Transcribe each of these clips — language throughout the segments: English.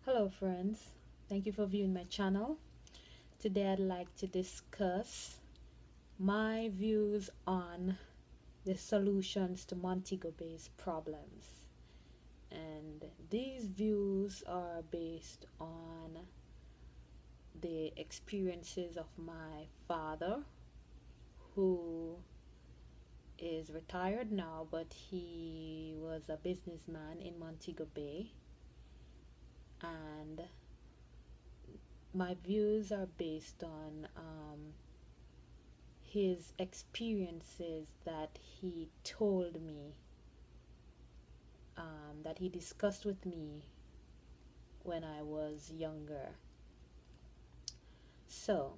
Hello friends, thank you for viewing my channel. Today I'd like to discuss my views on the solutions to Montego Bay's problems. And these views are based on the experiences of my father, who is retired now, but he was a businessman in Montego Bay. And my views are based on his experiences that he told me, that he discussed with me when I was younger. So,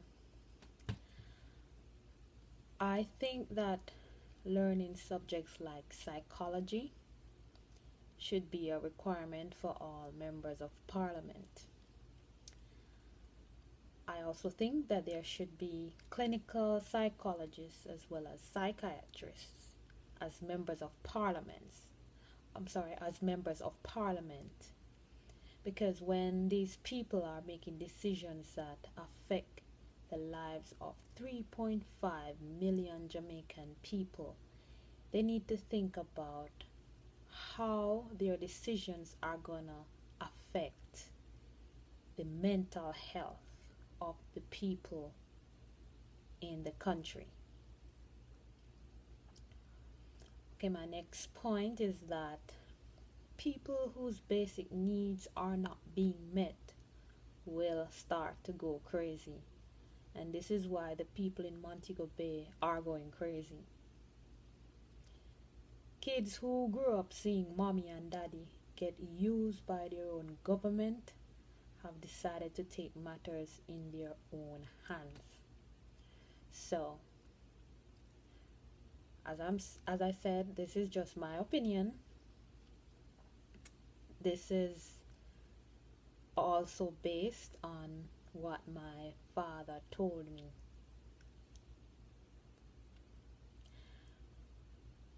I think that learning subjects like psychology should be a requirement for all members of parliament. I also think that there should be clinical psychologists as well as psychiatrists as members of as members of parliament, because when these people are making decisions that affect the lives of 3.5 million Jamaican people, they need to think about how their decisions are gonna affect the mental health of the people in the country. Okay, my next point is that people whose basic needs are not being met will start to go crazy. And this is why the people in Montego Bay are going crazy. Kids who grew up seeing mommy and daddy get used by their own government have decided to take matters in their own hands. So, as I said, this is just my opinion. This is also based on what my father told me.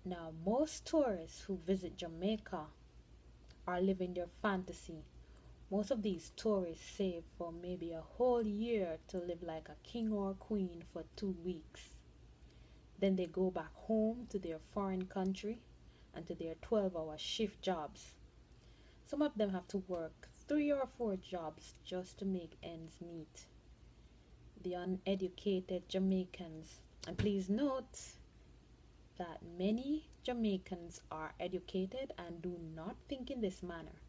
Now, most tourists who visit Jamaica are living their fantasy. Most of these tourists save for maybe a whole year to live like a king or queen for 2 weeks. Then they go back home to their foreign country and to their 12-hour shift jobs. Some of them have to work 3 or 4 jobs just to make ends meet. The uneducated Jamaicans, and please note that many Jamaicans are educated and do not think in this manner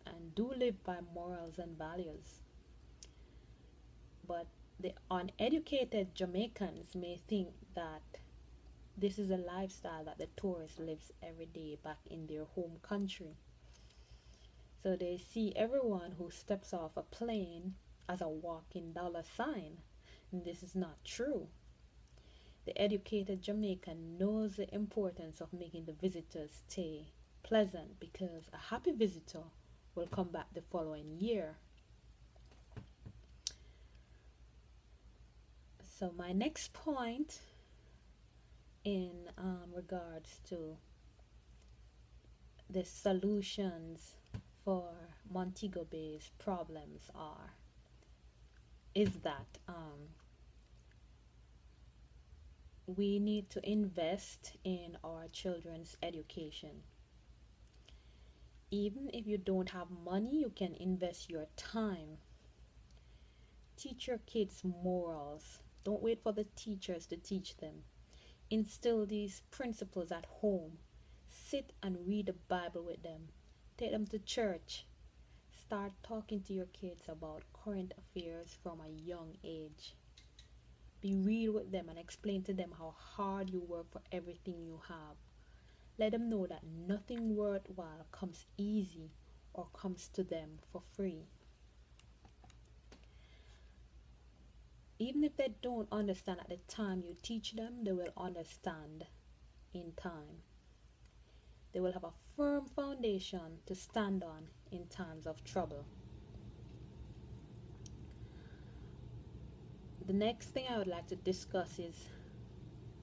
and do live by morals and values. But the uneducated Jamaicans may think that this is a lifestyle that the tourist lives every day back in their home country. So they see everyone who steps off a plane as a walking dollar sign, and this is not true. The educated Jamaican knows the importance of making the visitor's stay pleasant, because a happy visitor will come back the following year. So my next point in regards to the solutions for Montego Bay's problems is that we need to invest in our children's education. Even if you don't have money, you can invest your time. Teach your kids morals. Don't wait for the teachers to teach them. Instill these principles at home. Sit and read the Bible with them. Take them to church. Start talking to your kids about current affairs from a young age. Be real with them and explain to them how hard you work for everything you have. Let them know that nothing worthwhile comes easy or comes to them for free. Even if they don't understand at the time you teach them, they will understand in time. They will have a firm foundation to stand on in times of trouble. The next thing I would like to discuss is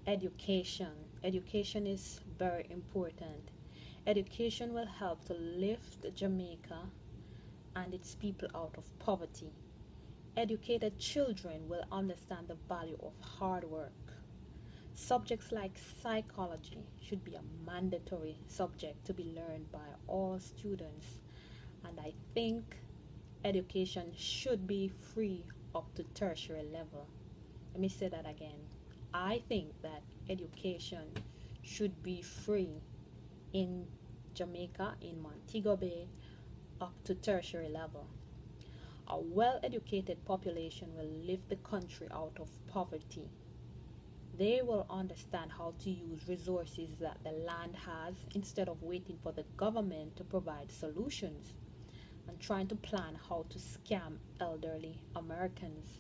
education. Education is very important. Education will help to lift Jamaica and its people out of poverty. Educated children will understand the value of hard work. Subjects like psychology should be a mandatory subject to be learned by all students, and I think education should be free up to tertiary level. Let me say that again. I think that education should be free in Jamaica, in Montego Bay, up to tertiary level. A well-educated population will lift the country out of poverty. They will understand how to use resources that the land has instead of waiting for the government to provide solutions and trying to plan how to scam elderly Americans.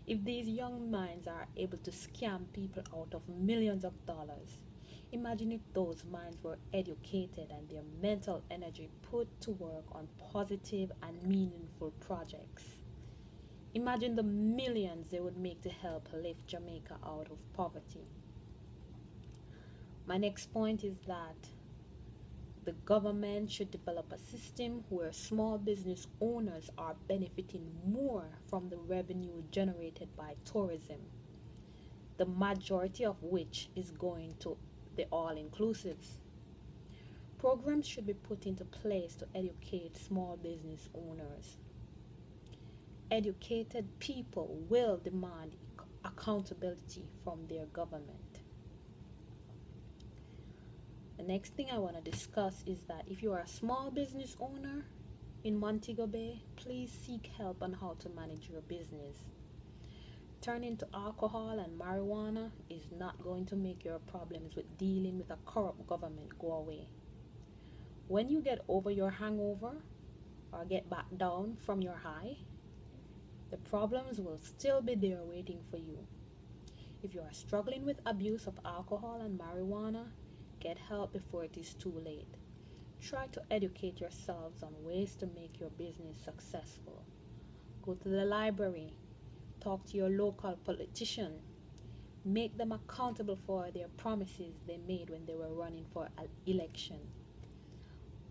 If these young minds are able to scam people out of millions of dollars, imagine if those minds were educated and their mental energy put to work on positive and meaningful projects. Imagine the millions they would make to help lift Jamaica out of poverty. My next point is that the government should develop a system where small business owners are benefiting more from the revenue generated by tourism, the majority of which is going to the all-inclusives. Programs should be put into place to educate small business owners. Educated people will demand accountability from their government. The next thing I want to discuss is that if you are a small business owner in Montego Bay, please seek help on how to manage your business. Turning to alcohol and marijuana is not going to make your problems with dealing with a corrupt government go away. When you get over your hangover or get back down from your high, the problems will still be there waiting for you. If you are struggling with abuse of alcohol and marijuana, get help before it is too late. Try to educate yourselves on ways to make your business successful. Go to the library. Talk to your local politician. Make them accountable for their promises they made when they were running for an election.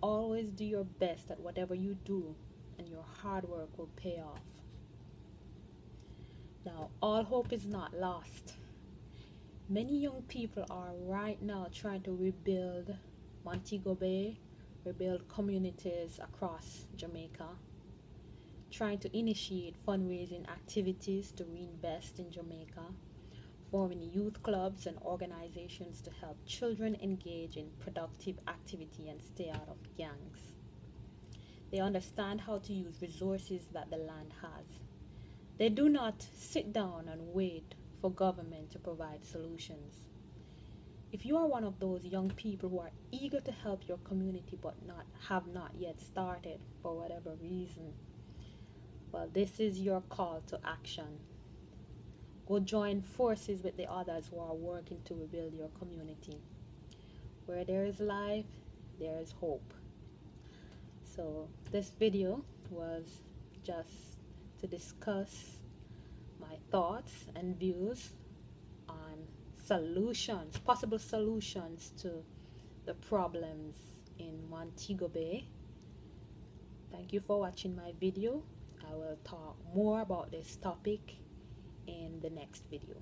Always do your best at whatever you do, and your hard work will pay off. Now, all hope is not lost. Many young people are right now trying to rebuild Montego Bay, rebuild communities across Jamaica, trying to initiate fundraising activities to reinvest in Jamaica, forming youth clubs and organizations to help children engage in productive activity and stay out of gangs. They understand how to use resources that the land has. They do not sit down and wait for government to provide solutions. If you are one of those young people who are eager to help your community but have not yet started for whatever reason, well, this is your call to action. Go join forces with the others who are working to rebuild your community. Where there is life, there is hope. So this video was just to discuss my thoughts and views on solutions, possible solutions to the problems in Montego Bay. Thank you for watching my video. I will talk more about this topic in the next video.